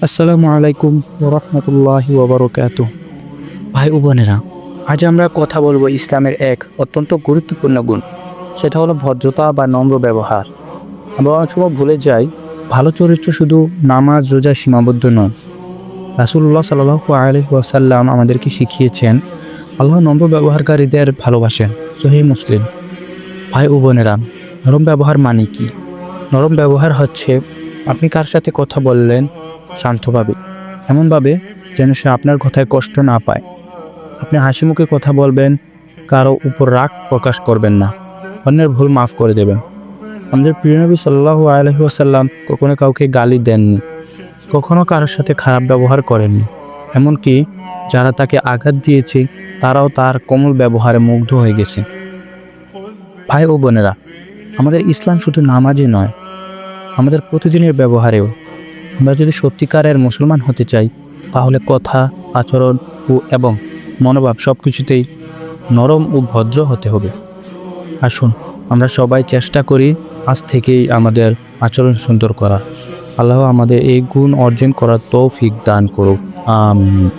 আসসালামু আলাইকুম ওরহমতুল্লাহি ওবরকাতুহ। ভাই ও বোনেরা, আজ আমরা কথা বলবো ইসলামের এক অত্যন্ত গুরুত্বপূর্ণ গুণ। সেটা হলো ভদ্রতা বা নম্র ব্যবহার। আমরা অনেক সময় ভুলে যাই, ভালো চরিত্র শুধু নামাজ রোজা সীমাবদ্ধ নয়। রাসূলুল্লাহ সাল্লাল্লাহু আলাইহি ওয়াসাল্লাম আমাদেরকে শিখিয়েছেন, আল্লাহ নম্র ব্যবহারকারীদের ভালোবাসেন। সহিহ মুসলিম। ভাই ও বোনেরা, নরম ব্যবহার মানে কি? নরম ব্যবহার হচ্ছে আপনি কার সাথে কথা বললেন শান্তভাবে, এমনভাবে যেন সে আপনার কথায় কষ্ট না পায়। আপনি হাসি মুখে কথা বলবেন, কারো উপর রাগ প্রকাশ করবেন না, অন্যের ভুল মাফ করে দেবেন। আমাদের প্রিয় নবী সাল্লাল্লাহু আলাইহি ওয়াসাল্লাম কখনো কাউকে গালি দেননি, কখনো কারোর সাথে খারাপ ব্যবহার করেননি। এমনকি যারা তাকে আঘাত দিয়েছে তারাও তার কোমল ব্যবহারে মুগ্ধ হয়ে গেছে। ভাই ও বোনেরা, আমাদের ইসলাম শুধু নামাজে নয়, আমাদের প্রতিদিনের ব্যবহারেও। আমরা যদি সত্যিকারের মুসলমান হতে চাই, তাহলে কথা, আচরণ এবং মনোভাব সব কিছুতেই নরম ও ভদ্র হতে হবে। আসুন আমরা সবাই চেষ্টা করি আজ থেকেই আমাদের আচরণ সুন্দর করা। আল্লাহ আমাদের এই গুণ অর্জন করার তৌফিক দান করুক। আমিন।